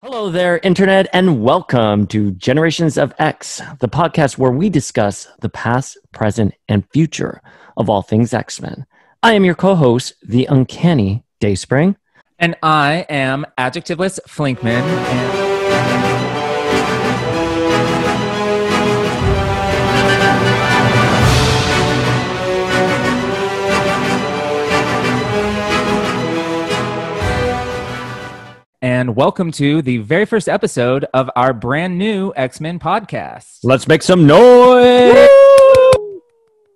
Hello there, Internet, and welcome to Generations of X, the podcast where we discuss the past, present, and future of all things X-Men. I am your co-host, the uncanny Dayspring. And I am adjectiveless Flinkman. And welcome to the very first episode of our brand new X-Men podcast. Let's make some noise!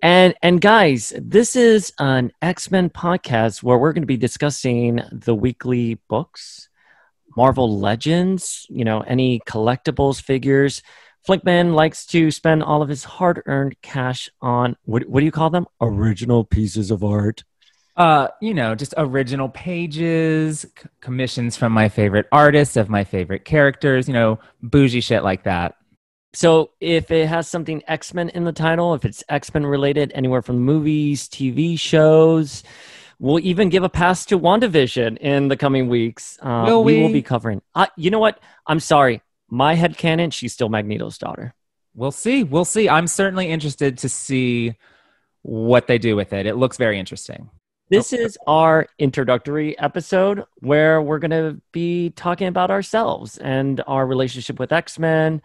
And guys, this is an X-Men podcast where we're going to be discussing the weekly books, Marvel Legends, any collectibles, figures. Flinkman likes to spend all of his hard-earned cash on, what do you call them? Original pieces of art. Just original pages, commissions from my favorite artists of my favorite characters, bougie shit like that. So if it has something X-Men in the title, if it's X-Men related, anywhere from movies, TV shows, we'll even give a pass to WandaVision in the coming weeks. We will be covering. You know what? I'm sorry. My headcanon, she's still Magneto's daughter. We'll see. I'm certainly interested to see what they do with it. It looks very interesting. This is our introductory episode where we're going to be talking about ourselves and our relationship with X-Men,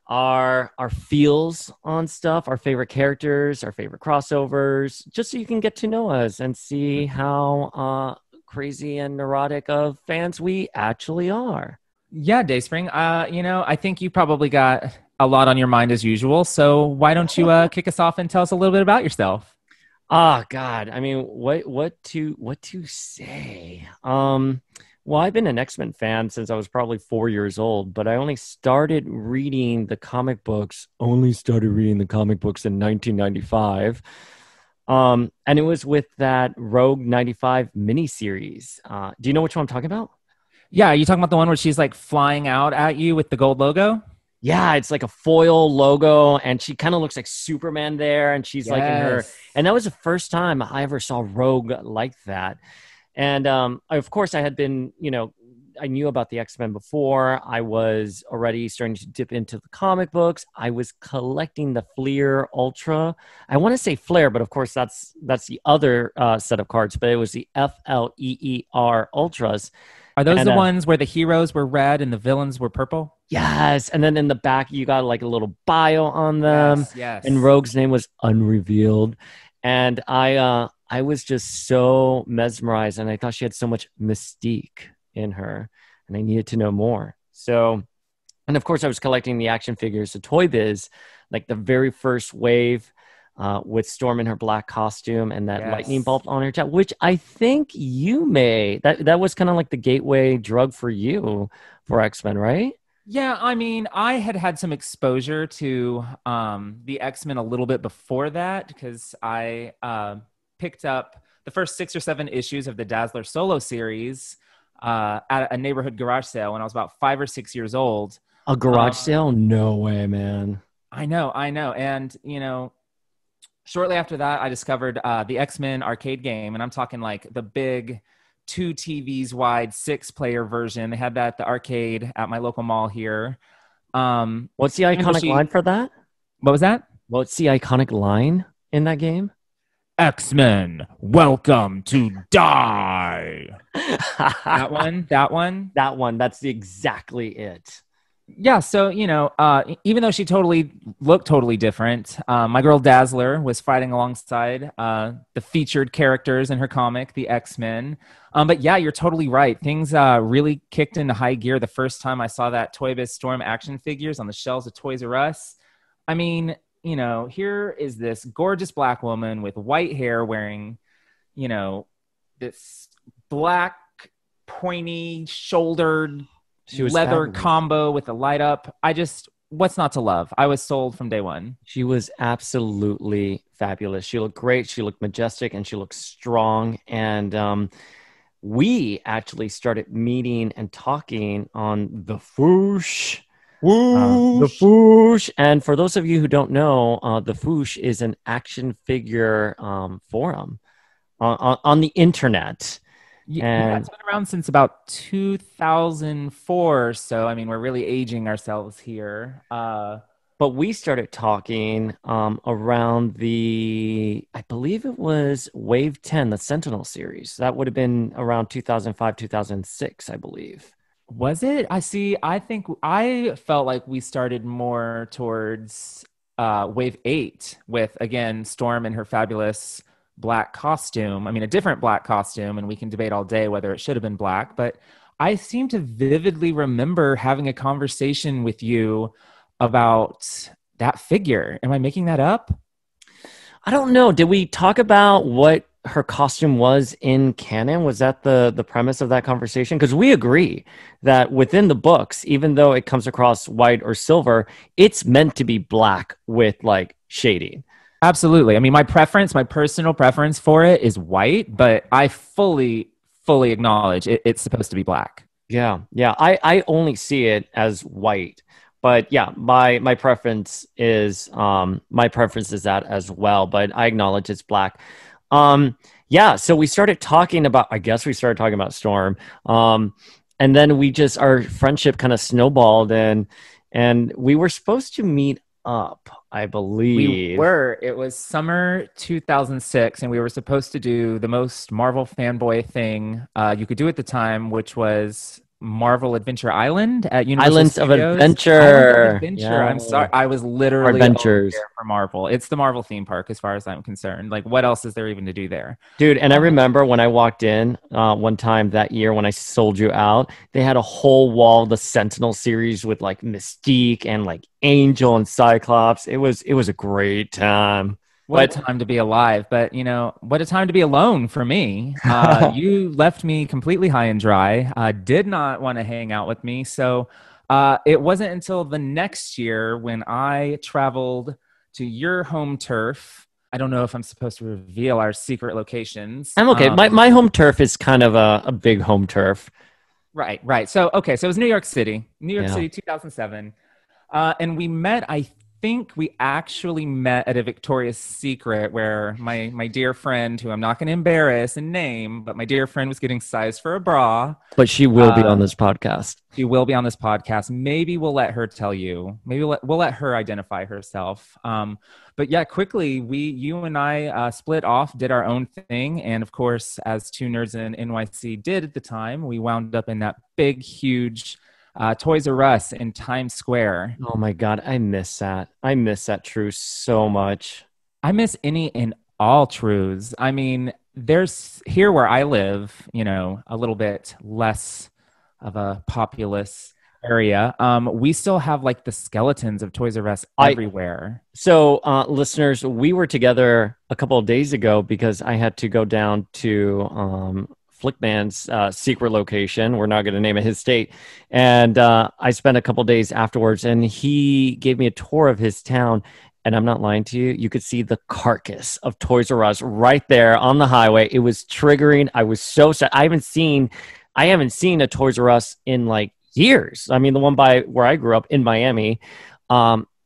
our feels on stuff, our favorite characters, our favorite crossovers, just so you can get to know us and see how crazy and neurotic of fans we actually are. Yeah, Dayspring. I think you probably got a lot on your mind as usual. So why don't you kick us off and tell us a little bit about yourself? Oh God. I mean, what to say? Well, I've been an X-Men fan since I was probably 4 years old, but I only started reading the comic books in 1995. And it was with that Rogue 95 miniseries. Do you know which one I'm talking about? Yeah, are you talking about the one where she's like flying out at you with the gold logo? Yeah, it's like a foil logo, and she kind of looks like Superman there, and she's like in her. And that was the first time I ever saw Rogue like that. And of course, I had been, I knew about the X-Men before. I was already starting to dip into the comic books. I was collecting the Fleer Ultra. I want to say Flair, but of course, that's the other set of cards. But it was the FLEER Ultras. Are those the ones where the heroes were red and the villains were purple? Yes. And then in the back, you got like a little bio on them. Yes. And Rogue's name was unrevealed. And I was just so mesmerized. And I thought she had so much mystique in her. And I needed to know more. So, and of course, I was collecting the action figures, the Toy Biz, like the very first wave. With Storm in her black costume and that lightning bolt on her chest, which I think that was kind of like the gateway drug for you for X-Men, right? Yeah, I mean, I had some exposure to the X-Men a little bit before that because I picked up the first 6 or 7 issues of the Dazzler solo series at a neighborhood garage sale when I was about 5 or 6 years old. A garage sale? No way, man. I know. And, shortly after that, I discovered the X-Men arcade game, and I'm talking like the big 2 TVs wide 6-player version. They had that at the arcade at my local mall here. What's the iconic line for that? What was that? What's the iconic line in that game? X-Men, welcome to die. That one. That's exactly it. Yeah, so, even though she totally looked totally different, my girl Dazzler was fighting alongside the featured characters in her comic, the X-Men. But yeah, you're totally right. Things really kicked into high gear the first time I saw that Toy Biz Storm action figures on the shelves of Toys R Us. I mean, here is this gorgeous black woman with white hair wearing, this black, pointy, shouldered leather combo with a light up. What's not to love? I was sold from day one. She was absolutely fabulous. She looked great. She looked majestic and she looked strong. And we actually started meeting and talking on the Foosh. The Foosh. And for those of you who don't know, the Foosh is an action figure forum on the internet. Yeah, it's been around since about 2004. So, I mean, we're really aging ourselves here. But we started talking around I believe it was Wave 10, the Sentinel series. That would have been around 2005, 2006, I believe. Was it? I see. I think I felt like we started more towards Wave 8 with, again, Storm and her fabulous black costume. I mean, a different black costume, and we can debate all day whether it should have been black, but I seem to vividly remember having a conversation with you about that figure. Am I making that up? I don't know. Did we talk about what her costume was in canon? Was that the premise of that conversation? Because we agree that within the books, even though it comes across white or silver, it's meant to be black with like shading. Absolutely. I mean, my personal preference for it is white, but I fully acknowledge it's supposed to be black. Yeah, yeah. I only see it as white, but yeah, my preference is that as well. But I acknowledge it's black. Yeah. So we started talking about. I guess we started talking about Storm. And then our friendship kind of snowballed, and we were supposed to meet up, I believe. It was summer 2006, and we were supposed to do the most Marvel fanboy thing you could do at the time, which was Marvel Adventure Island at Universal Islands of Studios. Adventure. Island of Adventure. Yeah. I'm sorry. I was literally Adventures. there for Marvel. It's the Marvel theme park as far as I'm concerned. Like, what else is there even to do there? Dude, and I remember when I walked in one time that year when I sold you out, they had a whole wall of the Sentinel series with like Mystique and like Angel and Cyclops. It was a great time. What a time to be alive. But, what a time to be alone for me. You left me completely high and dry, did not want to hang out with me. So it wasn't until the next year when I traveled to your home turf. I don't know if I'm supposed to reveal our secret locations. I'm okay. My home turf is kind of a big home turf. Right. So, okay. So it was New York City, 2007. And we met, I think we actually met at a Victoria's Secret where my dear friend, who I'm not going to embarrass and name, but my dear friend was getting sized for a bra. But she will be on this podcast. She will be on this podcast. Maybe we'll let her tell you. Maybe we'll let her identify herself. But yeah, quickly, you and I split off, did our own thing. And of course, as two nerds in NYC did at the time, we wound up in that big, huge Toys R Us in Times Square. Oh my God, I miss that. I miss that truce so much. I miss any and all truths. I mean, there's here where I live, a little bit less of a populous area. We still have like the skeletons of Toys R Us everywhere. So listeners, we were together a couple of days ago because I had to go down to Flinkman's secret location. We're not going to name it, his state. And I spent a couple days afterwards, and he gave me a tour of his town. And I'm not lying to you. You could see the carcass of Toys R Us right there on the highway. It was triggering. I was so sad. I haven't seen a Toys R Us in like years. I mean, the one by where I grew up in Miami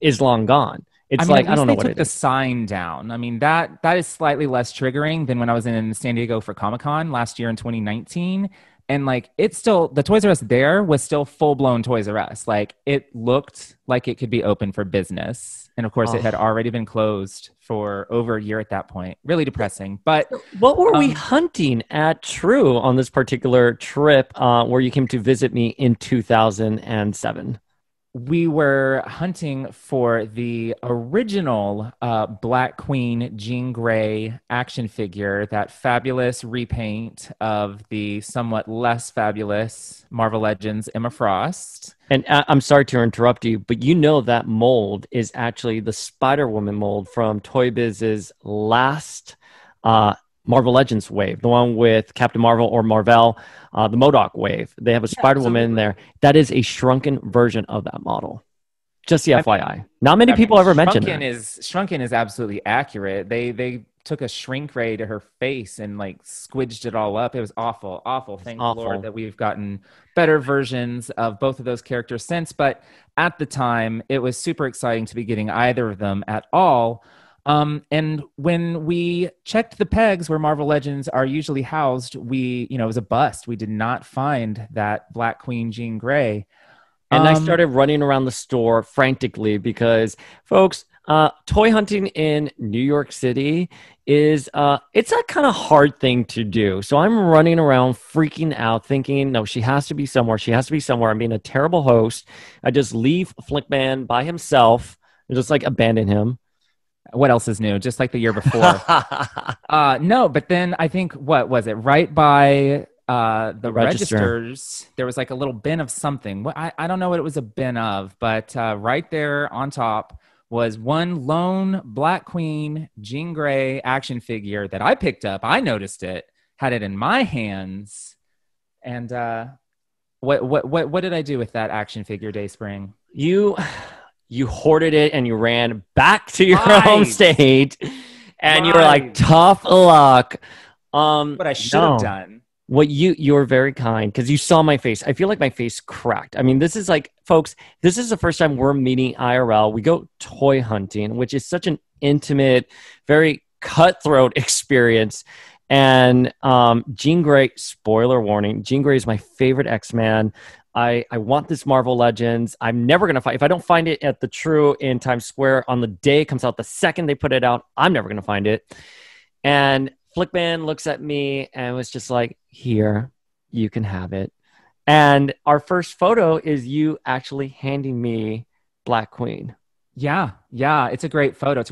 is long gone. It's I don't know what it is. The sign down. I mean, that is slightly less triggering than when I was in San Diego for Comic-Con last year in 2019. And like, it's still, the Toys R Us there was still full-blown Toys R Us. Like, it looked like it could be open for business. And of course, it had already been closed for over a year at that point. Really depressing. But what were we hunting at True on this particular trip where you came to visit me in 2007? We were hunting for the original Black Queen Jean Grey action figure, that fabulous repaint of the somewhat less fabulous Marvel Legends Emma Frost. And I'm sorry to interrupt you, but that mold is actually the Spider-Woman mold from Toy Biz's last Marvel Legends wave, the one with Captain Marvel or Marvel, the MODOK wave. They have a Spider-Woman in there. That is a shrunken version of that model. Just the FYI. Not many people ever mention that. Shrunken is absolutely accurate. They took a shrink ray to her face and like squidged it all up. It was awful. Thank the Lord that we've gotten better versions of both of those characters since. But at the time, it was super exciting to be getting either of them at all. And when we checked the pegs where Marvel Legends are usually housed, it was a bust. We did not find that Black Queen Jean Grey. And I started running around the store frantically because, folks, toy hunting in New York City is it's a kind of hard thing to do. So I'm running around freaking out thinking, no, she has to be somewhere. She has to be somewhere. I'm being a terrible host. I just leave Flinkman by himself and just like abandon him. What else is new? Just like the year before. No, but then I think, what was it? Right by the registers, there was like a little bin of something. I don't know what it was a bin of, but right there on top was one lone Black Queen Jean Grey action figure that I picked up. I noticed it, had it in my hands, and what did I do with that action figure, Dayspring? You hoarded it and you ran back to your home state, and you were like, tough luck. What I should have done. What you're very kind, because you saw my face. I feel like my face cracked. I mean, this is like, folks, this is the first time we're meeting IRL. We go toy hunting, which is such an intimate, very cutthroat experience. And Jean Grey, spoiler warning, Jean Grey is my favorite X-Man. I want this Marvel Legends. I'm never going to find, if I don't find it at the True in Times Square on the day it comes out, the second they put it out, I'm never going to find it. And Flickman looks at me and was just like, here, you can have it. And our first photo is you actually handing me Black Queen. Yeah. It's a great photo.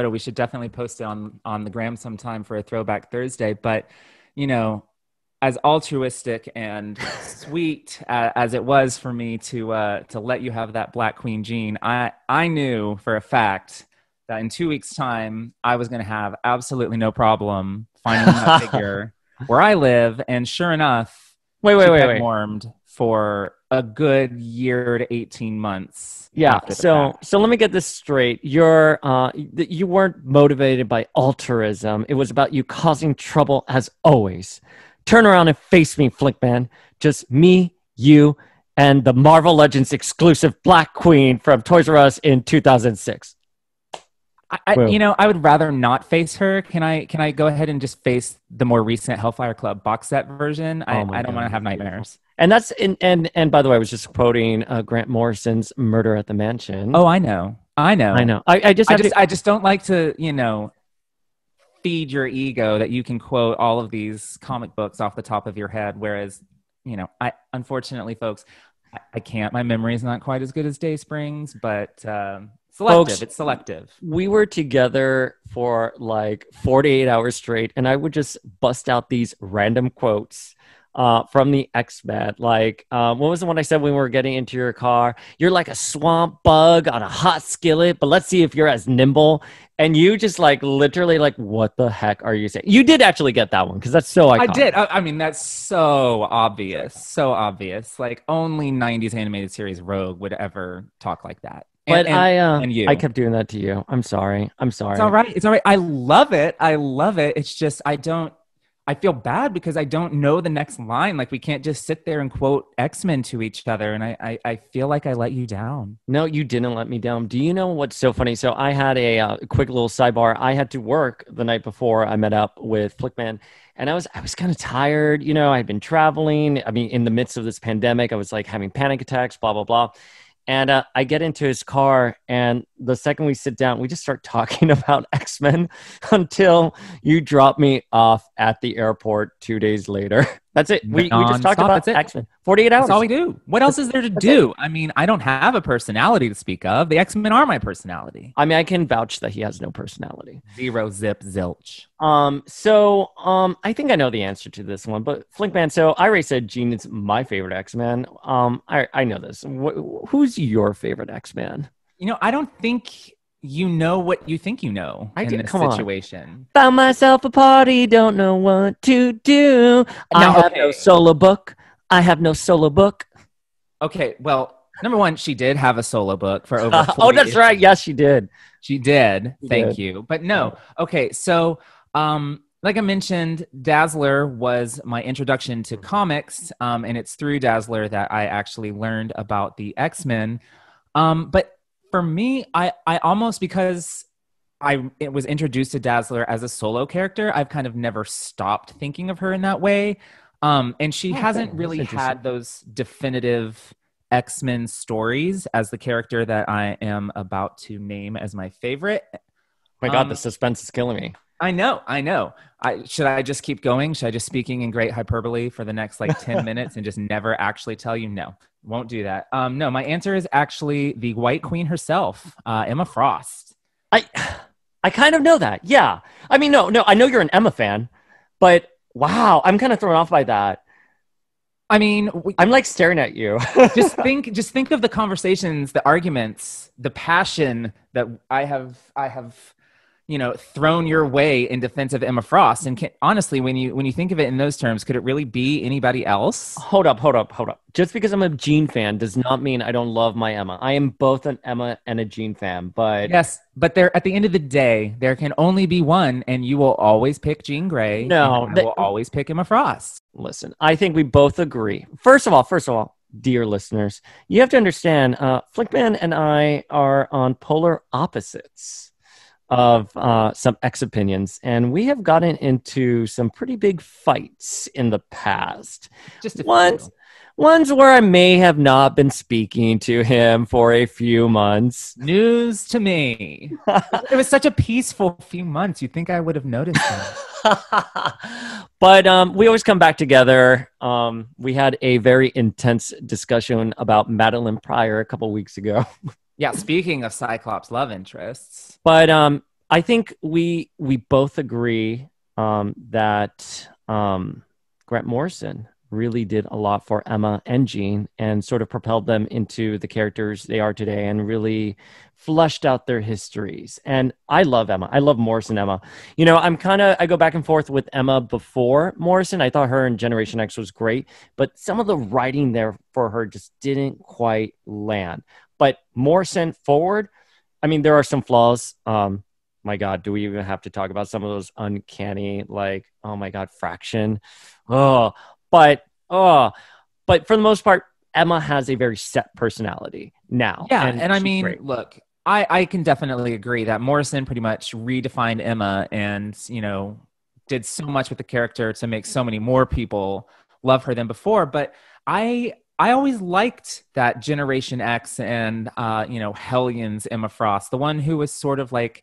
We should definitely post it on the gram sometime for a Throwback Thursday. But, as altruistic and sweet as it was for me to let you have that Black Queen Jean, I knew for a fact that in 2 weeks' time, I was going to have absolutely no problem finding that figure where I live. And sure enough, wait. Warmed for a good year to 18 months. Yeah. So let me get this straight. You weren't motivated by altruism. It was about you causing trouble as always. Turn around and face me, Flickman. Just me, you, and the Marvel Legends exclusive Black Queen from Toys R Us in 2006. I would rather not face her. Can I go ahead and just face the more recent Hellfire Club box set version? I don't want to have nightmares. And that's and by the way, I was just quoting Grant Morrison's Murder at the Mansion. Oh, I know. I just don't like to, feed your ego that you can quote all of these comic books off the top of your head. Whereas, I unfortunately, folks, I can't. My memory is not quite as good as Dayspring's, but Folks, it's selective. We were together for like 48 hours straight, and I would just bust out these random quotes from the X-Men. Like, what was the one I said when we were getting into your car? You're like a swamp bug on a hot skillet, but let's see if you're as nimble. And you just like literally like, what the heck are you saying? You did actually get that one because that's so iconic. I did. I mean, that's so obvious. So obvious. Like only 90s animated series Rogue would ever talk like that. But I kept doing that to you. I'm sorry. It's all right. I love it. It's just I feel bad because I don't know the next line. Like we can't just sit there and quote X-Men to each other. And I feel like I let you down. No, you didn't let me down. Do you know what's so funny? So I had a quick little sidebar. I had to work the night before I met up with Flickman. And I was kind of tired. I had been traveling. I mean, in the midst of this pandemic, I was like having panic attacks, blah, blah, blah. And I get into his car, and the second we sit down, we just start talking about X-Men until you drop me off at the airport 2 days later. That's it. We just talked about X-Men. 48 hours. That's all we do. What else is there to do? I mean, I don't have a personality to speak of. The X-Men are my personality. I mean, I can vouch that he has no personality. Zero, zip, zilch. So I think I know the answer to this one, but Flinkman, so I already said Jean is my favorite X-Men. I know this. Who's your favorite X-Man? I don't think you know what you think you know in this situation. Found myself a party, don't know what to do. I have no solo book. Okay, well, number one, she did have a solo book for over 40 Oh, that's right. Yes, she did. She did. Thank you. But no. Okay, so like I mentioned, Dazzler was my introduction to comics, and it's through Dazzler that I actually learned about the X-Men. But for me, I almost, because it was introduced to Dazzler as a solo character, I've kind of never stopped thinking of her in that way. And she hasn't really had those definitive X-Men stories as the character that I am about to name as my favorite. Oh my God, the suspense is killing me. I know. Should I just keep going? Should I just speaking in great hyperbole for the next like 10 minutes and just never actually tell you? No, won't do that. No, my answer is actually the White Queen herself, Emma Frost. I kind of know that. Yeah. I mean, no, I know you're an Emma fan, but wow, I'm kind of thrown off by that. I mean, I'm like staring at you. just think of the conversations, the arguments, the passion that I have, thrown your way in defense of Emma Frost. And honestly, when you think of it in those terms, could it really be anybody else? Hold up. Just because I'm a Jean fan does not mean I don't love my Emma. I am both an Emma and a Jean fan, but yes, but there at the end of the day, there can only be one, and you will always pick Jean Grey. No, and I will always pick Emma Frost. Listen, I think we both agree. First of all, dear listeners, you have to understand, Flinkman and I are on polar opposites of some X opinions, and we have gotten into some pretty big fights in the past. Just ones where I may have not been speaking to him for a few months. News to me. It was such a peaceful few months. You'd think I would have noticed that. But we always come back together. We had a very intense discussion about Madeline Pryor a couple weeks ago. Yeah, speaking of Cyclops love interests. But I think we both agree that Grant Morrison really did a lot for Emma and Jean and sort of propelled them into the characters they are today and really fleshed out their histories. And I love Emma. I love Morrison Emma. I go back and forth with Emma before Morrison. I thought her in Generation X was great, but some of the writing there for her just didn't quite land. But Morrison forward, I mean, there are some flaws. My God, do we even have to talk about some of those uncanny, like, oh my God, fraction? But for the most part, Emma has a very set personality now. Yeah, and I mean, great. Look, I can definitely agree that Morrison pretty much redefined Emma and, did so much with the character to make so many more people love her than before. But I always liked that Generation X and, Hellions Emma Frost, the one who was sort of like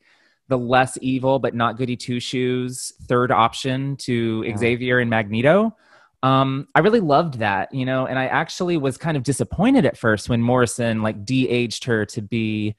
the less evil but not goody two-shoes third option to Xavier and Magneto. I really loved that, and I actually was kind of disappointed at first when Morrison like de-aged her to be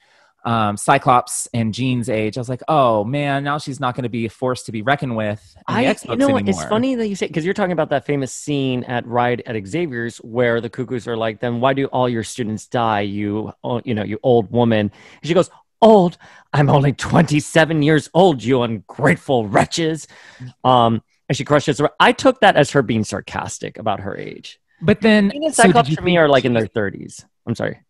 Cyclops and Jean's age. I was like, oh man, now she's not going to be a force to be reckoned with in the X-Books anymore. It's funny that you say, because you're talking about that famous scene at Ride at Xavier's where the Cuckoos are like, then why do all your students die, you old woman? And she goes, old? I'm only 27 years old, you ungrateful wretches. And she crushes her. I took that as her being sarcastic about her age. But then Cyclops for me are like in their 30s. I'm sorry.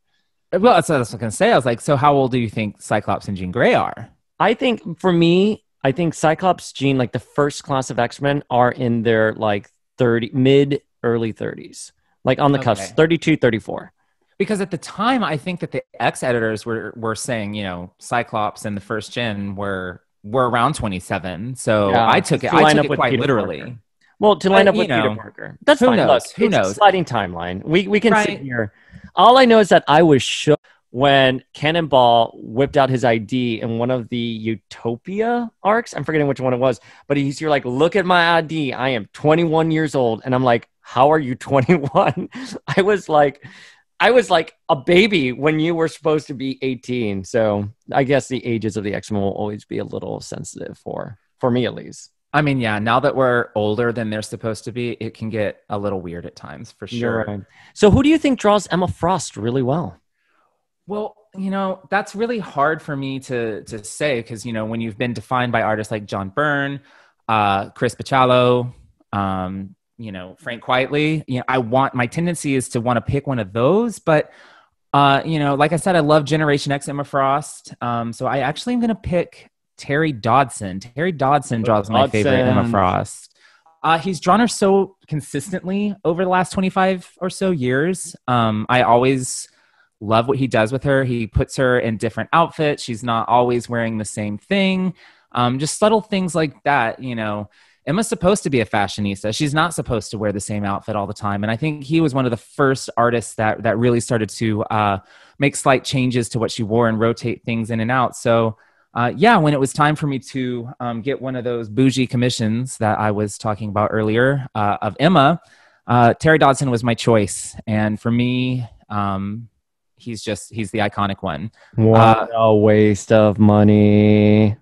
Well, that's what I was going to say. I was like, so how old do you think Cyclops and Jean Grey are? I think Cyclops, Jean, like the first class of X-Men are in their like early 30s, like on the cusp, 32, 34. Because at the time, I think that the X editors were saying, Cyclops and the first gen were around 27. So yeah, I took it quite Peter literally. Parker. Well, to line up with Peter Parker. That's fine. Look, who knows? A sliding timeline. We can sit here. All I know is that I was shook when Cannonball whipped out his ID in one of the Utopia arcs. I'm forgetting which one it was. But you're like, look at my ID. I am 21 years old. And I'm like, how are you 21? I was like a baby when you were supposed to be 18. So I guess the ages of the X-Men will always be a little sensitive for me at least. I mean, yeah, now that we're older than they're supposed to be, it can get a little weird at times for sure. You're right. So who do you think draws Emma Frost really well? Well, that's really hard for me to say because, when you've been defined by artists like John Byrne, Chris Bachalo, Frank Quitely, my tendency is to want to pick one of those. But, like I said, I love Generation X Emma Frost. So I actually am going to pick Terry Dodson. Terry Dodson draws my favorite Emma Frost. He's drawn her so consistently over the last 25 or so years. I always love what he does with her. He puts her in different outfits. She's not always wearing the same thing. Just subtle things like that, you know. Emma's supposed to be a fashionista. She's not supposed to wear the same outfit all the time. And I think he was one of the first artists that really started to make slight changes to what she wore and rotate things in and out. So when it was time for me to get one of those bougie commissions that I was talking about earlier of Emma, Terry Dodson was my choice. And for me, he's the iconic one. What a waste of money.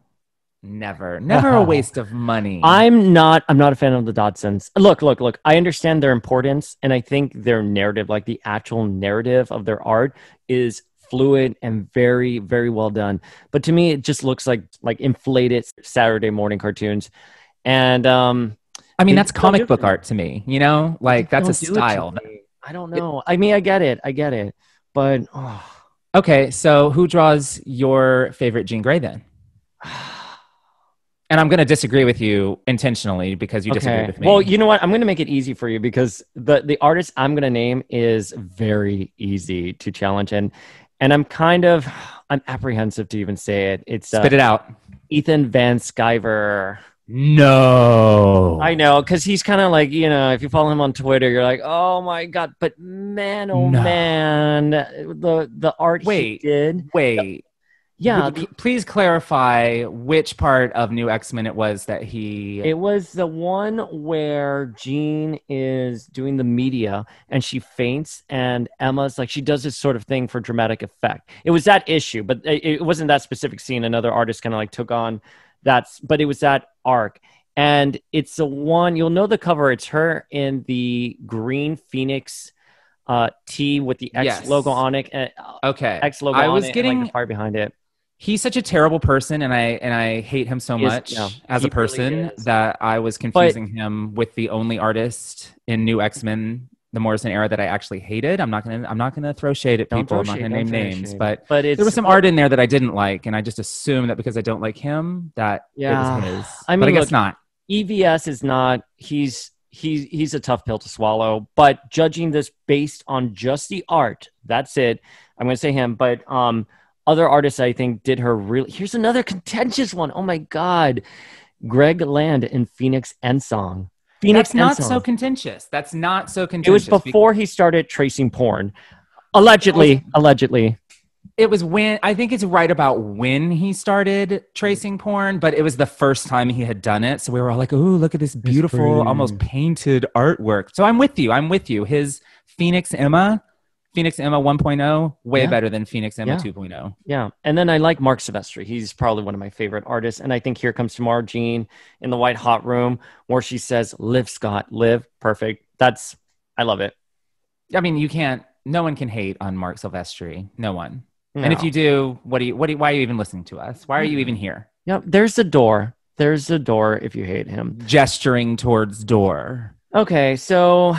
Never a waste of money. I'm not a fan of the Dodsons. Look. I understand their importance, and I think their narrative, like the actual narrative of their art, is fluid and very, very well done. But to me, it just looks like inflated Saturday morning cartoons. And I mean, that's comic book art to me. You know, like that's a style. I don't know. I mean, I get it. But okay, so who draws your favorite Jean Grey then? And I'm going to disagree with you intentionally because you disagree with me. Well, you know what? I'm going to make it easy for you because the artist I'm going to name is very easy to challenge. And I'm apprehensive to even say it. It's Spit it out. Ethan Van Sciver. No. I know, because he's kind of like, you know, if you follow him on Twitter, you're like, oh my God. But man, man, the art he did. Wait. Yeah, please clarify which part of New X-Men it was that he... It was the one where Jean is doing the media and she faints and Emma's like, she does this sort of thing for dramatic effect. It was that issue, but it wasn't that specific scene. Another artist kind of like took on that, but it was that arc. And it's the one, you'll know the cover. It's her in the green Phoenix tee with the X logo on it. Okay. X logo on it and like the fire behind it. He's such a terrible person, and I hate him so much as a person really that I was confusing him with the only artist in New X-Men, the Morrison era, that I actually hated. I'm not gonna throw shade at people. I'm not gonna name names, but there was some art in there that I didn't like, and I just assumed that because I don't like him that it was his. I mean, but I guess not. EVS is not. He's a tough pill to swallow. But judging this based on just the art, that's it. I'm gonna say him, but other artists, I think, did her really... Here's another contentious one. Oh, my God. Greg Land in Phoenix Endsong. That's not so contentious. That's not so contentious. It was before he started tracing porn. Allegedly. It was when... I think it's right about when he started tracing porn, but it was the first time he had done it. So we were all like, ooh, look at this beautiful, almost painted artwork. So I'm with you. His Phoenix Emma 1.0, way better than Phoenix Emma 2.0. Yeah. And then I like Mark Silvestri. He's probably one of my favorite artists. And I think Here Comes Tomorrow, Jean in the white hot room where she says, live, Scott, live. Perfect. I love it. I mean, no one can hate on Mark Silvestri. No one. No. And if you do, why are you even listening to us? Why are you even here? Yep. There's the door. If you hate him. Gesturing towards door. Okay. So,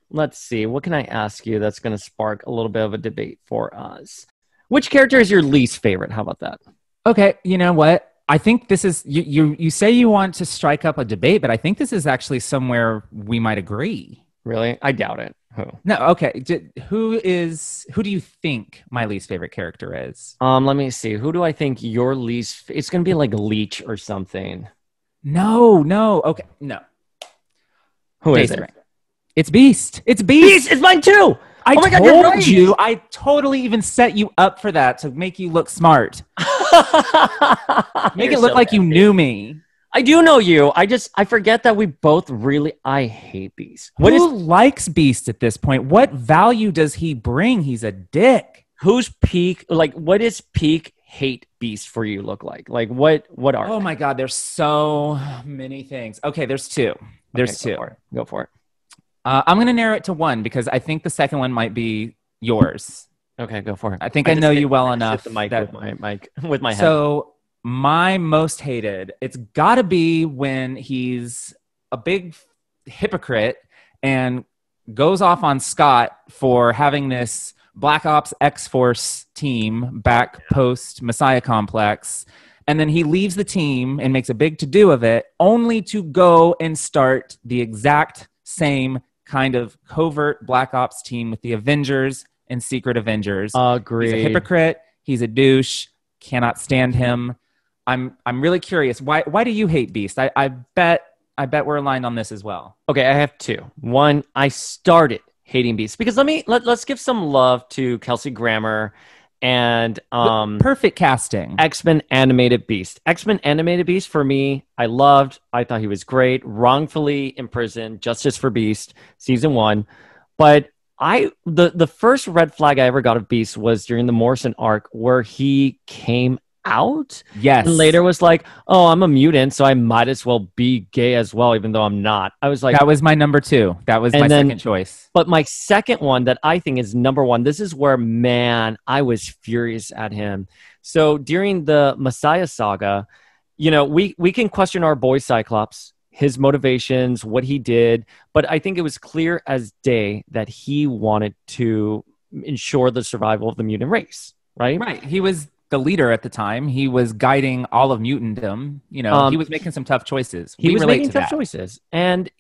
let's see. What can I ask you that's going to spark a little bit of a debate for us? Which character is your least favorite? How about that? Okay. You know what? I think this is... You say you want to strike up a debate, but I think this is actually somewhere we might agree. Really? I doubt it. Who? No. Okay. Who do you think my least favorite character is? Let me see. Who do I think your least... It's going to be like Leech or something. No. Okay. No. Who is it? It's Beast. It's mine too. Oh my God, you're right. I totally even set you up for that to make you look smart. Make it look like you knew me. I do know you. I forget that we both really... I hate Beast. Who likes Beast at this point? What value does he bring? He's a dick. Who's peak? Like, what is peak hate Beast for you look like? Like, what are... Oh my God, there's so many things. Okay, there's two. Go for it. I'm going to narrow it to one because I think the second one might be yours. Okay, go for it. I think I know you well enough. The mic with my head. So my most hated, it's got to be when he's a big hypocrite and goes off on Scott for having this Black Ops X-Force team back post Messiah Complex. And then he leaves the team and makes a big to-do of it only to go and start the exact same kind of covert Black Ops team with the Avengers in Secret Avengers. Agreed. He's a hypocrite. He's a douche. Cannot stand him. I'm really curious. Why do you hate Beast? I bet we're aligned on this as well. Okay, I have two. One, I started hating Beast because let's give some love to Kelsey Grammer and perfect casting. X-Men Animated Beast. X-Men Animated Beast for me, I loved. I thought he was great. Wrongfully imprisoned, Justice for Beast, season 1. But the first red flag I ever got of Beast was during the Morrison arc where he came out. Yes. And later was like, oh, I'm a mutant, so I might as well be gay as well, even though I'm not. I was like, that was my number 2. That was my second choice. But my second one that I think is number 1, this is where, man, I was furious at him. So during the Messiah saga, you know, we can question our boy Cyclops, his motivations, what he did, but I think it was clear as day that he wanted to ensure the survival of the mutant race, right? Right. He was the leader at the time. He was guiding all of mutantdom. You know, he was making some tough choices. He was making tough choices, and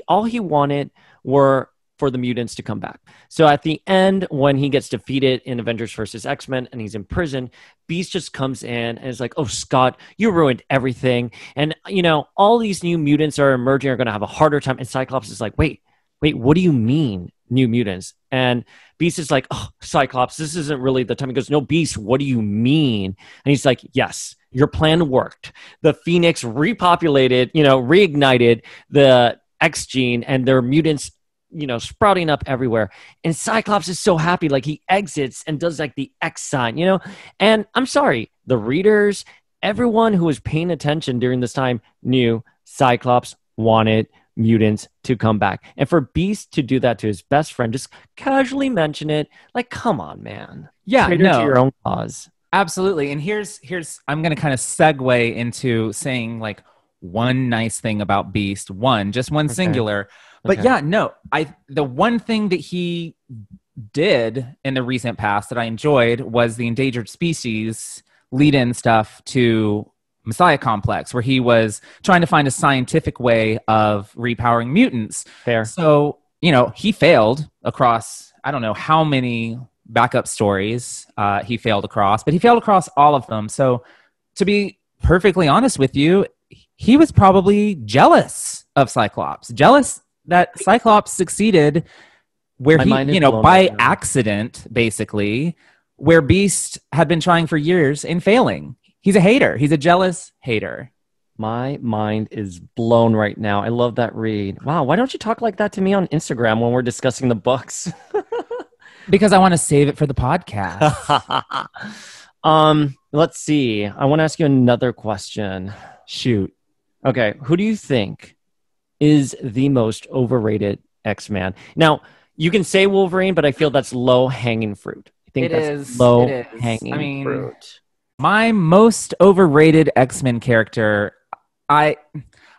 all he wanted were for the mutants to come back. So at the end, when he gets defeated in Avengers versus X-Men and he's in prison, Beast just comes in and is like, oh, Scott, you ruined everything. And, you know, all these new mutants are emerging are going to have a harder time. And Cyclops is like, wait, what do you mean new mutants? And Beast is like, oh, Cyclops, this isn't really the time. He goes, no, Beast, what do you mean? And he's like, yes, your plan worked. The Phoenix repopulated, you know, reignited the X gene, and their mutants, you know, sprouting up everywhere. And Cyclops is so happy, like he exits and does like the X sign, you know? And I'm sorry, the readers, everyone who was paying attention during this time knew Cyclops wanted mutants to come back. And for Beast to do that to his best friend, just casually mention it, like, come on, man. Yeah, Traitor to your own cause. Absolutely. And here's I'm going to kind of segue into saying like one nice thing about Beast, just one singular. But yeah, no, the one thing that he did in the recent past that I enjoyed was the endangered species lead-in stuff to Messiah Complex, where he was trying to find a scientific way of repowering mutants. Fair. So, you know, he failed across, I don't know how many backup stories he failed across, but he failed across all of them. So to be perfectly honest with you, he was probably jealous of Cyclops, jealous that Cyclops succeeded where he, you know, by accident, basically, where Beast had been trying for years and failing. He's a hater. He's a jealous hater. My mind is blown right now. I love that read. Wow, why don't you talk like that to me on Instagram when we're discussing the books? Because I want to save it for the podcast. Let's see. I want to ask you another question. Shoot. Okay, who do you think is the most overrated X-Man? Now, you can say Wolverine, but I feel that's low-hanging fruit. I think that's low-hanging fruit. My most overrated X-Men character, I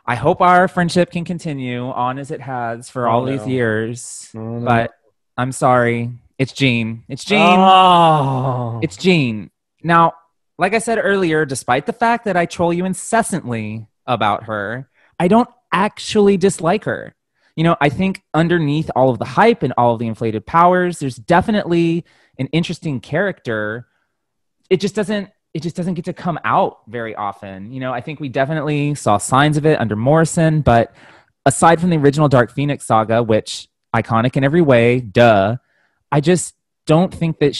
hope our friendship can continue on as it has for all these years. But I'm sorry. It's Jean. It's Jean. Oh. It's Jean. Now, like I said earlier, despite the fact that I troll you incessantly about her, I don't actually dislike her. You know, I think underneath all of the hype and all of the inflated powers, there's definitely an interesting character. It just doesn't get to come out very often. You know, I think we definitely saw signs of it under Morrison, but aside from the original Dark Phoenix saga, which iconic in every way, duh, I just don't think that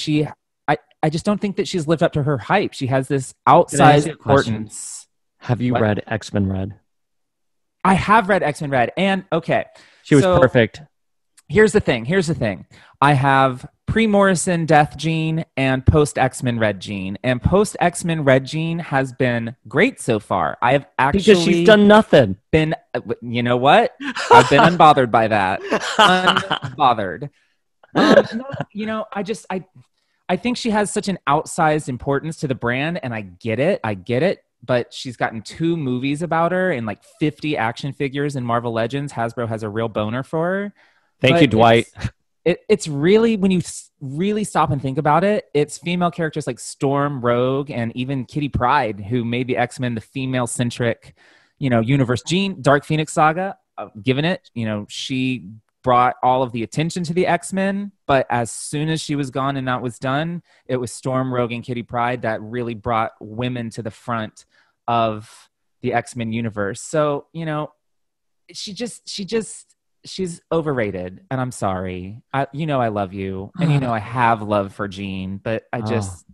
I just don't think that she's lived up to her hype. She has this outsized importance. Have you read X-Men Red? I have read X-Men Red, and okay. She was perfect. Here's the thing. I have pre-Morrison Death Jean and post-X-Men Red Jean. And post-X-Men Red Jean has been great so far. I have actually... Because she's done nothing. You know what? I've been unbothered by that. Unbothered. You know, I think she has such an outsized importance to the brand, and I get it. But she's gotten 2 movies about her and like 50 action figures in Marvel Legends. Hasbro has a real boner for her. Thank you, Dwight. It's really, when you really stop and think about it, it's female characters like Storm, Rogue, and even Kitty Pryde, who made the X-Men the female-centric, you know, universe. Jean, Dark Phoenix saga, given it, you know, she brought all of the attention to the X-Men, but as soon as she was gone and that was done, it was Storm, Rogue, and Kitty Pryde that really brought women to the front of the X-Men universe. So, you know, she's overrated, and I'm sorry. I love you, and I have love for Jean, but I just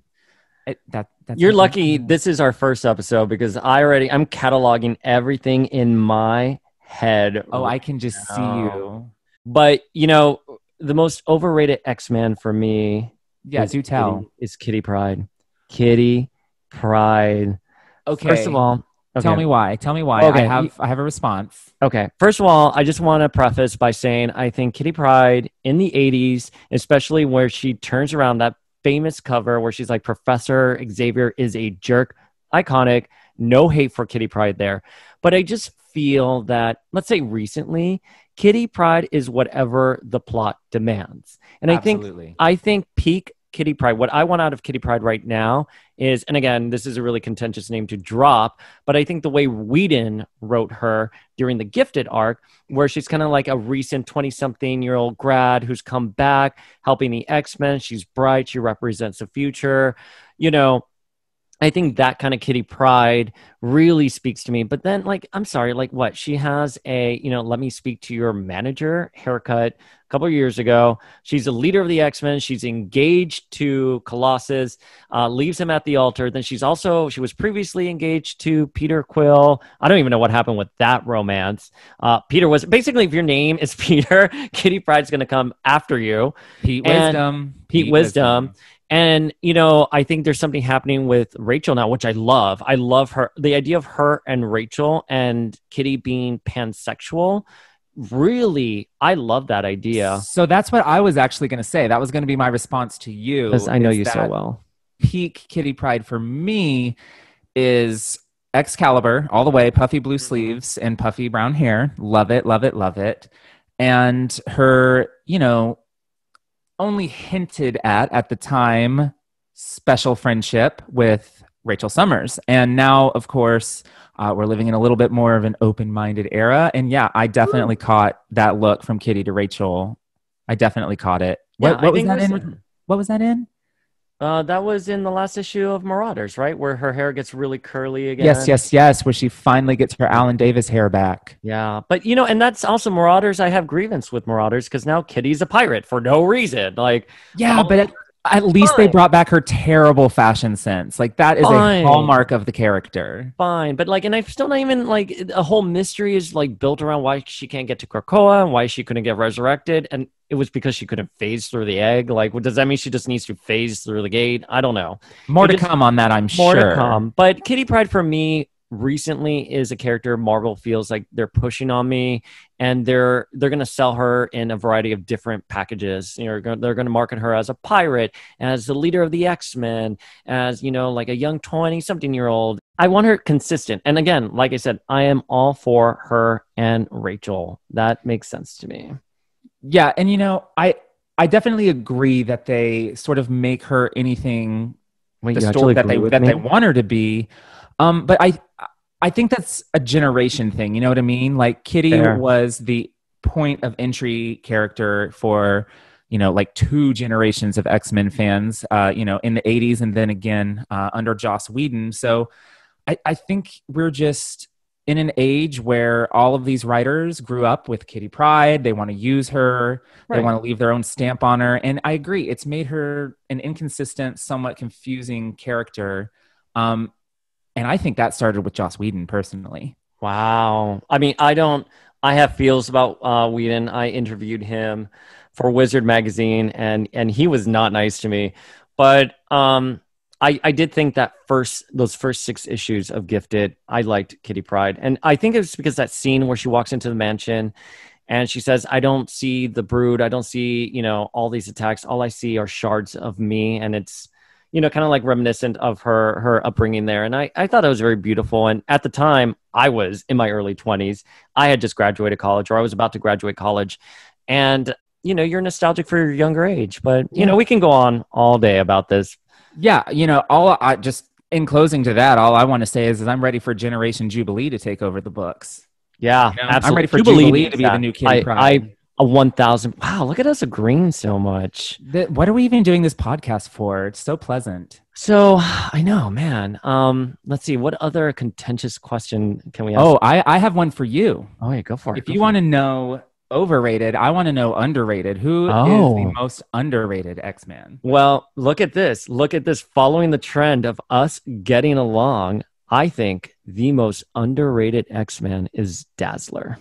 that's you're lucky. This is our first episode because I'm cataloging everything in my head. Oh, I can just see you. But the most overrated X-Man for me, do tell, is Kitty Pryde. Kitty Pryde. Okay. First of all, tell me why. Okay. I have a response. Okay. First of all, I just want to preface by saying I think Kitty Pryde in the 80s, especially where she turns around, that famous cover where she's like, Professor Xavier is a jerk, iconic, no hate for Kitty Pryde there. But I just feel that, let's say recently, Kitty Pryde is whatever the plot demands. And Absolutely. I think peak Kitty Pryde, what I want out of Kitty Pryde right now is, and again, this is a really contentious name to drop, but I think the way Whedon wrote her during the Gifted arc, where she's kind of like a recent 20-something-year-old grad who's come back helping the X-Men. She's bright. She represents the future. I think that kind of Kitty Pryde really speaks to me. But then, I'm sorry, what? She has a, let me speak to your manager haircut a couple of years ago. She's a leader of the X-Men. She's engaged to Colossus, leaves him at the altar. Then she was previously engaged to Peter Quill. I don't even know what happened with that romance. Peter was, basically, if your name is Peter, Kitty Pryde's going to come after you. Pete Wisdom. And, I think there's something happening with Rachel now, which I love. I love her. The idea of her and Rachel and Kitty being pansexual, really, I love that idea. So that's what I was actually going to say. That was going to be my response to you. Because I know you so well. Peak Kitty Pryde for me is Excalibur, all the way, puffy blue sleeves and puffy brown hair. Love it, love it, love it. And her, only hinted at the time, special friendship with Rachel Summers. And now, of course, we're living in a little bit more of an open-minded era. And yeah, I definitely caught that look from Kitty to Rachel. I definitely caught it. What was that in? What was that in? That was in the last issue of Marauders, right? Where her hair gets really curly again. Yes. Where she finally gets her Alan Davis hair back. Yeah. But, and that's also Marauders. I have grievance with Marauders because now Kitty's a pirate for no reason. But at least they brought back her terrible fashion sense. That is a hallmark of the character. Fine. But and I'm still not even a whole mystery is built around why she can't get to Krakoa and why she couldn't get resurrected. And it was because she couldn't phase through the egg. Does that mean she just needs to phase through the gate? I don't know. More to come on that, I'm sure. More to come. But Kitty Pryde for me recently is a character Marvel feels like they're pushing on me, and they're going to sell her in a variety of different packages. They're going to market her as a pirate, as the leader of the X-Men, as a young 20-something-year-old. I want her consistent. And again, like I said, I am all for her and Rachel. That makes sense to me. Yeah, and I definitely agree that they sort of make her anything the story that they want her to be. But I think that's a generation thing. You know what I mean? Kitty was the point of entry character for, 2 generations of X-Men fans, in the 80s and then again under Joss Whedon. So I think we're just in an age where all of these writers grew up with Kitty Pryde. They want to use her. Right. They want to leave their own stamp on her. And I agree. It's made her an inconsistent, somewhat confusing character. And I think that started with Joss Whedon personally. Wow. I mean, I have feels about Whedon. I interviewed him for Wizard magazine and he was not nice to me, but I did think that those first 6 issues of Gifted, I liked Kitty Pryde. And I think it was because that scene where she walks into the mansion and she says, I don't see the Brood. I don't see, all these attacks. All I see are shards of me. And it's, kind of reminiscent of her upbringing there. And I thought it was very beautiful. And at the time, I was in my early 20s. I had just graduated college, or I was about to graduate college. And, you're nostalgic for your younger age. But, we can go on all day about this. Yeah, in closing to that, all I want to say is I'm ready for Generation Jubilee to take over the books. Yeah, absolutely. I'm ready for Jubilee to be the new Kitty Pryde. A 1000. Wow, look at us agreeing so much. What are we even doing this podcast for? It's so pleasant. So I know, man. Let's see. What other contentious question can we ask? Oh, I have one for you. Oh, yeah, go for it. If you want to know overrated, I want to know underrated. Who is the most underrated X-Man? Well, look at this. Look at this. Following the trend of us getting along, I think the most underrated X-Man is Dazzler.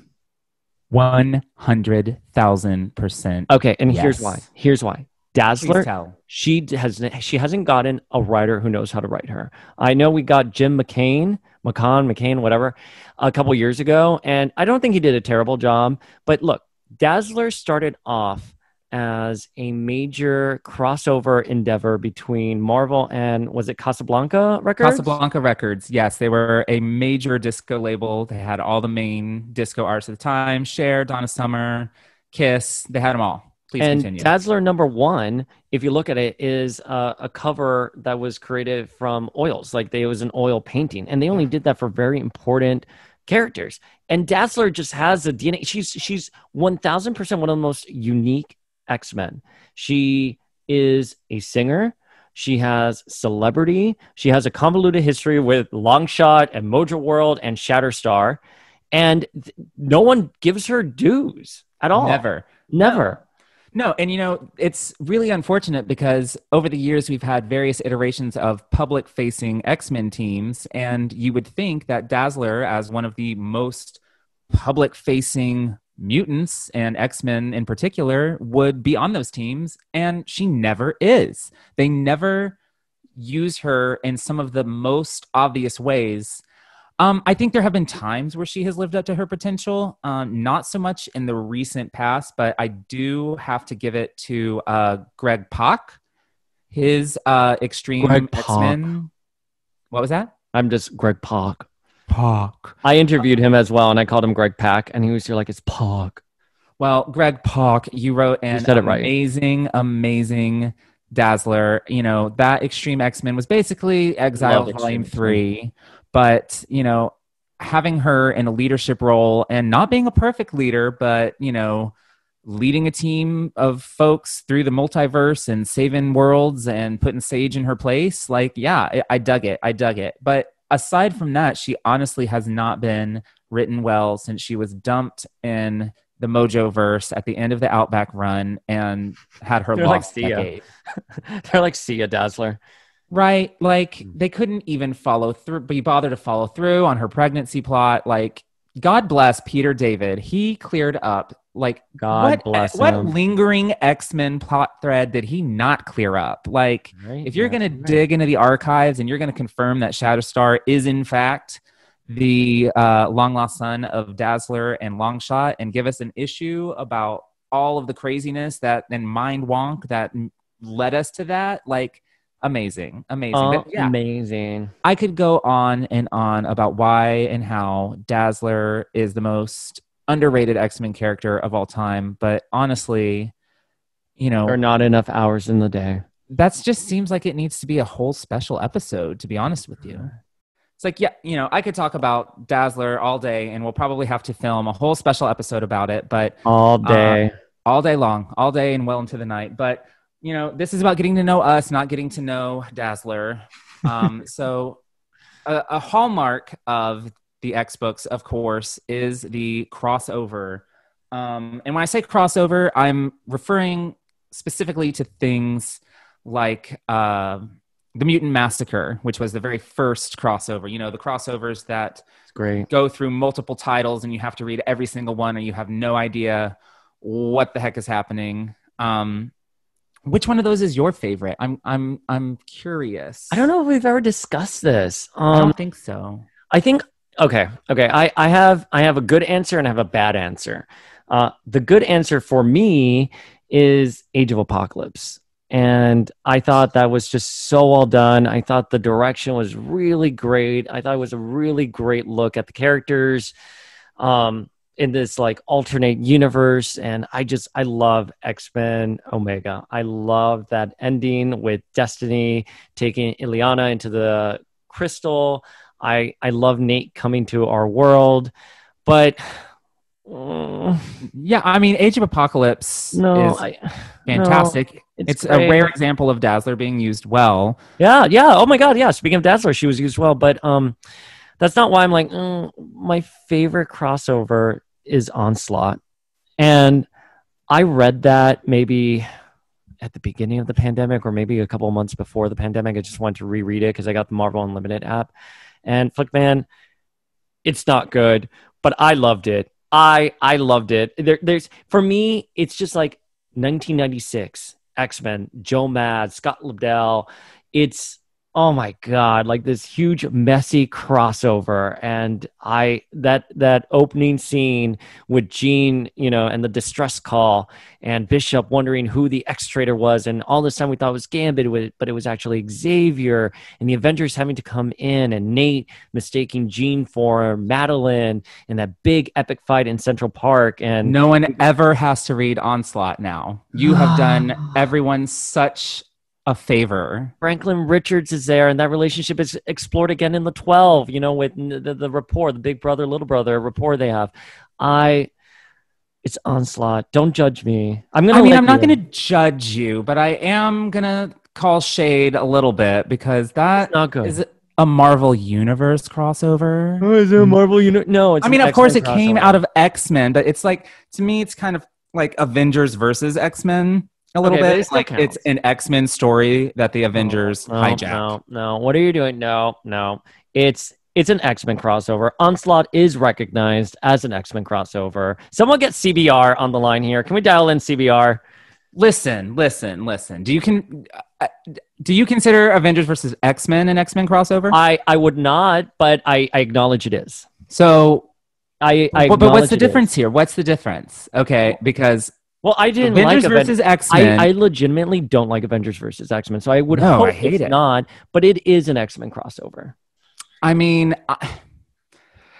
100,000%. Okay, and yes. Here's why. Dazzler, she hasn't gotten a writer who knows how to write her. I know we got Jim McCain, whatever, a couple years ago, and I don't think he did a terrible job. But look, Dazzler started off as a major crossover endeavor between Marvel and, was it Casablanca Records? Casablanca Records, yes. They were a major disco label. They had all the main disco artists at the time. Cher, Donna Summer, Kiss. They had them all. Please continue. Dazzler #1, if you look at it, is a cover that was created from oils. Like it was an oil painting. And they only did that for very important characters. And Dazzler just has a DNA. She's 1000% one of the most unique X-Men. She is a singer. She has celebrity. She has a convoluted history with Longshot and Mojo World and Shatterstar. And no one gives her dues at all. Never. No, and it's really unfortunate because over the years we've had various iterations of public-facing X-Men teams, and you would think that Dazzler, as one of the most public-facing mutants and X-Men in particular, would be on those teams, and she never is. They never use her in some of the most obvious ways. I think there have been times where she has lived up to her potential, not so much in the recent past, but I do have to give it to Greg Pak, his Extreme X-Men. What was that? I'm just Greg Pak. I interviewed him as well, and I called him Greg Pak, and he was like, it's Pak. Well, Greg Pak, you wrote an amazing Dazzler. That Extreme X-Men was basically Exile Volume 3. But, having her in a leadership role and not being a perfect leader, but, leading a team of folks through the multiverse and saving worlds and putting Sage in her place, I dug it. But aside from that, she honestly has not been written well since she was dumped in the Mojo-verse at the end of the Outback run and had her lost decade. They're like, see ya, Dazzler. Right, they couldn't even be bothered to follow through on her pregnancy plot. God bless Peter David. He cleared up. God bless him. What lingering X-Men plot thread did he not clear up? If you're going to dig into the archives and you're going to confirm that Shatterstar is in fact the long lost son of Dazzler and Longshot, and give us an issue about all of the craziness and mind wonk that led us to that, amazing. Amazing. I could go on and on about why and how Dazzler is the most underrated X-Men character of all time, but honestly, there are not enough hours in the day. That just seems like it needs to be a whole special episode, to be honest with you. It's I could talk about Dazzler all day, and we'll probably have to film a whole special episode about it, but all day long, all day and well into the night. But this is about getting to know us, not getting to know Dazzler. So a hallmark of the X books, of course, is the crossover. And when I say crossover, I'm referring specifically to things like the Mutant Massacre, which was the very first crossover. The crossovers that go through multiple titles and you have to read every single one or you have no idea what the heck is happening. Which one of those is your favorite? I'm curious. I don't know if we've ever discussed this. I don't think so. I think okay. I have a good answer and I have a bad answer. The good answer for me is Age of Apocalypse, and I thought that was just so well done. I thought the direction was really great. I thought it was a really great look at the characters. In this alternate universe, and I love X-Men Omega. I love that ending with Destiny taking Ileana into the crystal. I love Nate coming to our world, but Yeah, I mean, Age of Apocalypse No, is fantastic. no, It's a great. rare example of Dazzler being used well. Yeah, yeah. Oh my God, yeah. Speaking of Dazzler, she was used well, but that's not why I'm like my favorite crossover is Onslaught, and I read that maybe at the beginning of the pandemic or maybe a couple of months before the pandemic. I just wanted to reread it because I got the Marvel Unlimited app, and Flickman, it's not good, but I loved it. I loved it. There's for me, it's just like 1996 X-Men, Joe Mad, Scott Lobdell. It's oh my god, like this huge messy crossover, and I that opening scene with Jean, and the distress call, and Bishop wondering who the X-Traitor was, and all this time we thought it was Gambit, but it was actually Xavier, and the Avengers having to come in, and Nate mistaking Jean for Madeline, and that big epic fight in Central Park, and No one ever has to read Onslaught now. You have done everyone such a favor. Franklin Richards is there, and that relationship is explored again in the 12, with the rapport, the big brother, little brother rapport they have. It's Onslaught. Don't judge me. I'm not going to judge you, but I am going to call shade a little bit because that not good. is a Marvel Universe crossover. Oh, is it a Marvel Universe? No, it's of course it came out of X-Men, but it's like, to me, it's kind of like Avengers versus X-Men. A little bit. It's an X-Men story that the Avengers hijacked. No. What are you doing? No. It's an X-Men crossover. Onslaught is recognized as an X-Men crossover. Someone get CBR on the line here. Can we dial in CBR? Listen. Do you consider Avengers versus X-Men an X-Men crossover? I would not, but I acknowledge it is. So but what's the difference here? What's the difference? Okay, because well, I didn't Avengers like versus X-Men. I legitimately don't like Avengers versus X-Men, so I would hope it's not, but it is an X-Men crossover. I mean,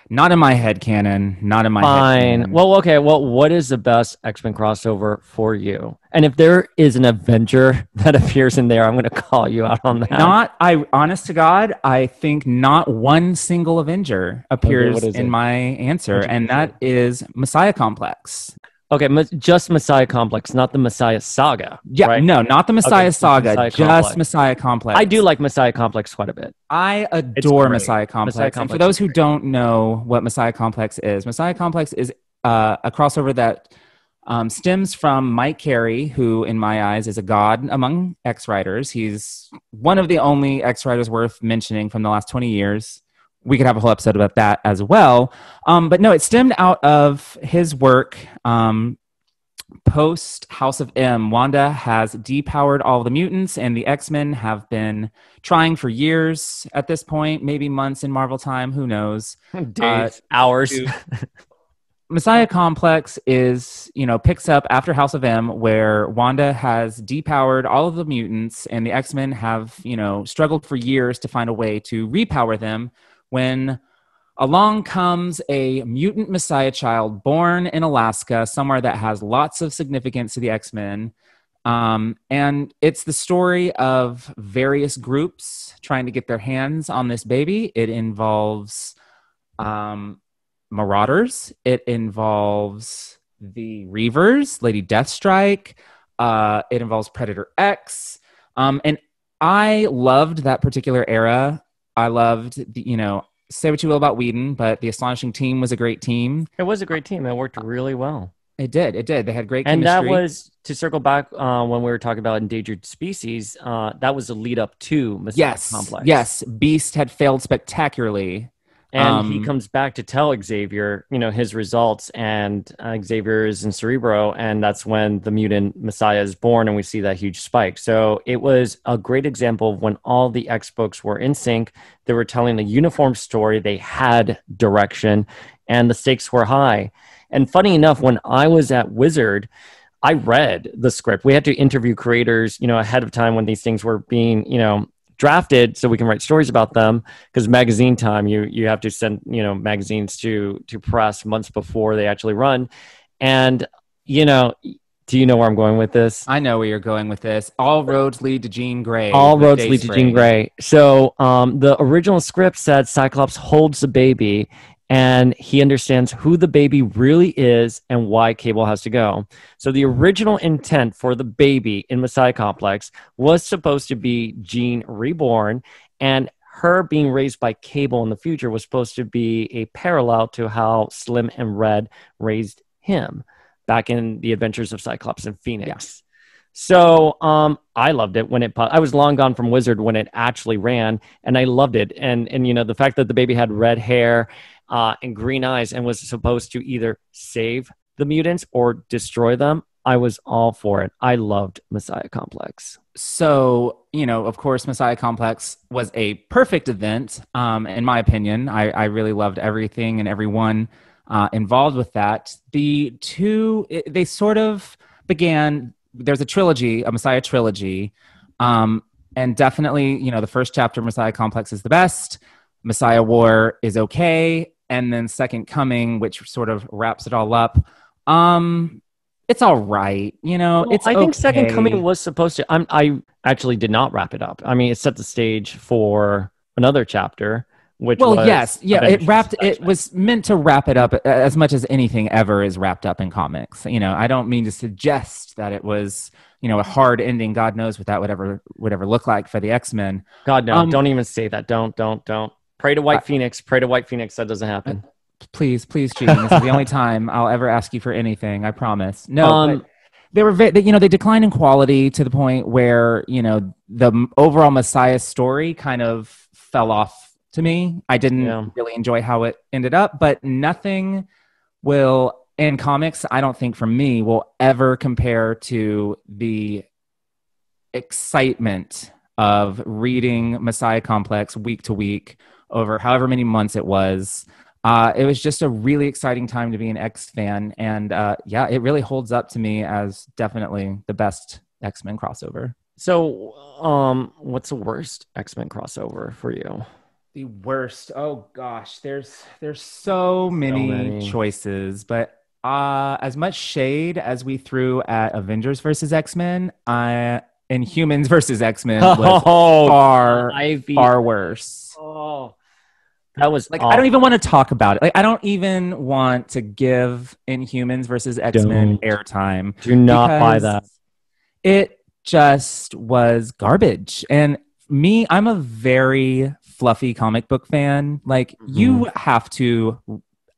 not in my head canon. Not in my head canon. Well, okay. Well, what is the best X-Men crossover for you? And if there is an Avenger that appears in there, I'm going to call you out on that. Honest to God, I think not one single Avenger appears in my answer, and that is Messiah Complex. Okay, just Messiah Complex, not the Messiah Saga. Yeah, right? No, not the Messiah Saga, just Messiah Complex. I do like Messiah Complex quite a bit. I adore Messiah Complex. And for those who don't know what Messiah Complex is a crossover that stems from Mike Carey, who in my eyes is a god among X-writers. He's one of the only X-writers worth mentioning from the last 20 years. We could have a whole episode about that as well. But no, it stemmed out of his work post House of M. Wanda has depowered all the mutants, and the X-Men have been trying for years at this point, maybe months in Marvel time, who knows? Days, hours. Messiah Complex picks up after House of M, where Wanda has depowered all of the mutants, and the X-Men have, struggled for years to find a way to repower them, when along comes a mutant Messiah child born in Alaska, somewhere that has lots of significance to the X-Men. And it's the story of various groups trying to get their hands on this baby. It involves Marauders. It involves the Reavers, Lady Deathstrike. It involves Predator X. And I loved that particular era. I loved say what you will about Whedon, but the Astonishing Team was a great team. It was a great team. It worked really well. It did. They had great chemistry. And that was, to circle back when we were talking about endangered species, that was a lead up to Messiah Complex. Yes, Beast had failed spectacularly. And he comes back to tell Xavier, his results, and Xavier is in Cerebro, and that's when the mutant Messiah is born, and we see that huge spike. So it was a great example of when all the X books were in sync. They were telling a uniform story. They had direction, and the stakes were high. And funny enough, when I was at Wizard, I read the script. We had to interview creators, ahead of time when these things were being, drafted, so we can write stories about them, because magazine time, you have to send magazines to press months before they actually run. And do you know where I'm going with this? I know where you're going with this. All roads lead to Jean Grey. All roads lead to Jean Grey. So the original script said Cyclops holds the baby, and he understands who the baby really is and why Cable has to go. So the original intent for the baby in Messiah Complex was supposed to be Jean reborn, and her being raised by Cable in the future was supposed to be a parallel to how Slim and Red raised him back in the Adventures of Cyclops and Phoenix. Yeah. So I loved it when I was long gone from Wizard when it actually ran, and I loved it. And the fact that the baby had red hair and green eyes and was supposed to either save the mutants or destroy them, I was all for it. I loved Messiah Complex. So, of course, Messiah Complex was a perfect event, in my opinion. I really loved everything and everyone involved with that. They sort of began... There's a trilogy, a Messiah trilogy, and definitely, the first chapter, Messiah Complex, is the best. Messiah War is okay, and then Second Coming, which sort of wraps it all up. It's all right, it's I think Second Coming was supposed to. I actually did not wrap it up. I mean, it set the stage for another chapter. It was meant to wrap it up as much as anything ever is wrapped up in comics. I don't mean to suggest that it was, a hard ending. God knows what that would ever look like for the X-Men. God, no, don't even say that. Don't. Pray to White Phoenix. Pray to White Phoenix. That doesn't happen. Please, Gene. This is the only time I'll ever ask you for anything. I promise. No, but they were, they declined in quality to the point where, the overall Messiah story kind of fell off. To me, I didn't really enjoy how it ended up, but nothing will, in comics, I don't think for me, will ever compare to the excitement of reading Messiah Complex week to week over however many months it was. It was just a really exciting time to be an X fan, and it really holds up to me as definitely the best X-Men crossover. So, what's the worst X-Men crossover for you? The worst. Oh gosh, there's so many choices, but as much shade as we threw at Avengers versus X-Men, Inhumans versus X-Men was far worse. Oh, that was awful. I don't even want to talk about it. I don't even want to give Inhumans versus X-Men airtime. Do not buy that. It just was garbage. And me, I'm a very fluffy comic book fan. You have to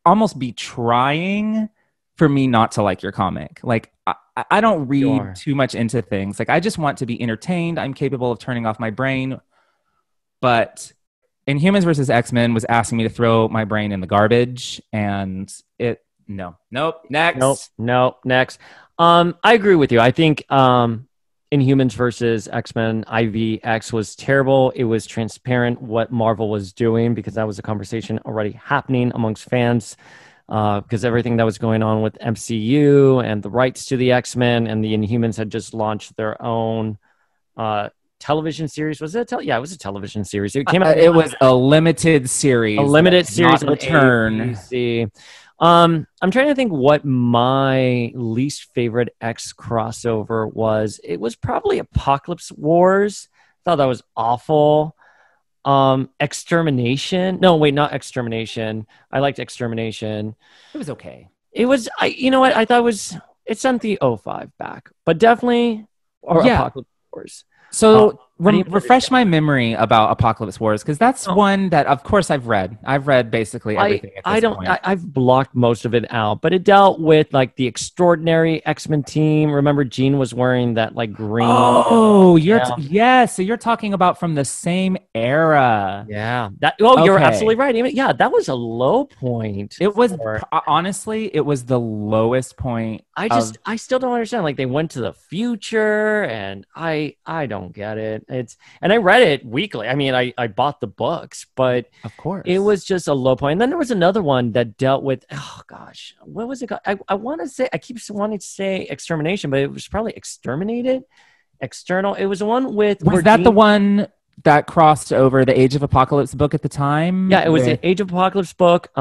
almost be trying for me not to like your comic. I don't read too much into things. I just want to be entertained. I'm capable of turning off my brain. But Inhumans versus X-Men was asking me to throw my brain in the garbage, and next. I agree with you. I think Inhumans versus X-Men IVX was terrible. It was transparent what Marvel was doing, because that was a conversation already happening amongst fans, because everything that was going on with MCU and the rights to the X-Men and the Inhumans had just launched their own television series. Was it? It was a television series. It came out. It was a limited series. A limited series. Not return. I'm trying to think what my least favorite X crossover was. It was probably Apocalypse Wars. Thought that was awful. Extermination. No, wait, not Extermination. I liked Extermination. It was okay. It was, you know what? I thought it sent the 05 back, but definitely Apocalypse Wars. So refresh my memory about Apocalypse Wars, because that's one that, of course, I've read. I've read basically everything at this point. I've blocked most of it out, but it dealt with the extraordinary X-Men team. Remember, Jean was wearing that green. Oh, so you're talking about from the same era. Yeah. You're absolutely right. Yeah, that was a low point. It was honestly, it was the lowest point. I still don't understand. They went to the future, and I don't get it. And I read it weekly. I mean, I bought the books, but of course it was just a low point. And then there was another one that dealt with, oh gosh, what was it called? I want to say, I keep wanting to say Extermination, but it was probably Exterminated. External. It was the one with. Was that the one that crossed over the Age of Apocalypse book at the time? Yeah, it was the Age of Apocalypse book.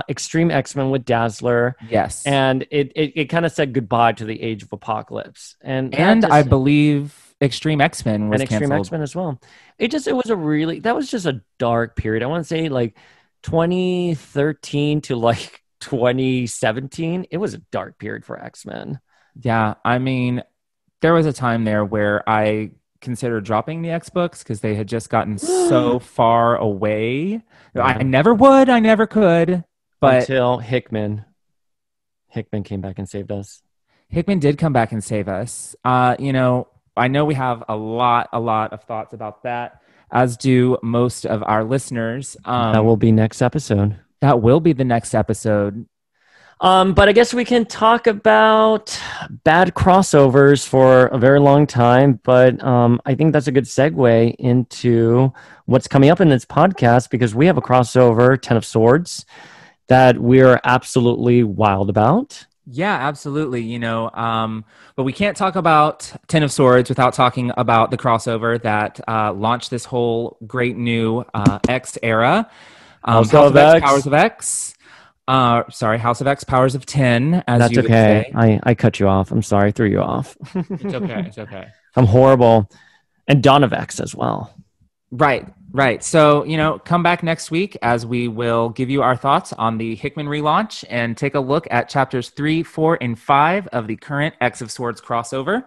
Extreme X-Men with Dazzler. Yes, and it kind of said goodbye to the Age of Apocalypse, and I believe Extreme X-Men was and Extreme canceled. X-Men as well. It was just a dark period. I want to say 2013 to like 2017, it was a dark period for X-Men. Yeah, I mean, there was a time there where I considered dropping the X books because they had just gotten so far away. Yeah. I never would, I never could, but until Hickman came back and saved us. Hickman did come back and save us. You know, I know we have a lot of thoughts about that, as do most of our listeners. That will be next episode. That will be the next episode. But I guess we can talk about bad crossovers for a very long time. But I think that's a good segue into what's coming up in this podcast, because we have a crossover, Ten of Swords, that we're absolutely wild about. Yeah, absolutely. You know, but we can't talk about Ten of Swords without talking about the crossover that launched this whole great new X era. House of X, Powers of X. House of X, Powers of 10, as That's you would okay. say. I cut you off. I'm sorry. I threw you off. It's okay. It's okay. I'm horrible. And Dawn of X as well. Right. So, you know, come back next week as we will give you our thoughts on the Hickman relaunch and take a look at chapters 3, 4, and 5 of the current X of Swords crossover.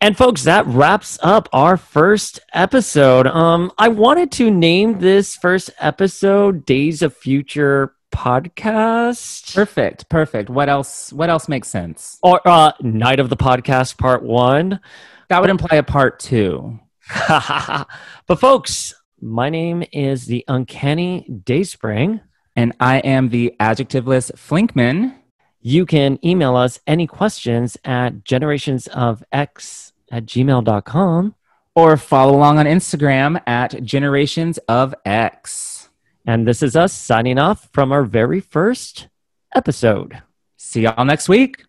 And folks, that wraps up our first episode. I wanted to name this first episode Days of Future Podcast. Perfect. What else makes sense? Or Night of the Podcast Part 1. That would imply a Part 2. But folks, my name is the Uncanny Dayspring. And I am the adjectiveless Flinkman. You can email us any questions at generationsofx@gmail.com. Or follow along on Instagram at generationsofx. And this is us signing off from our very first episode. See y'all next week.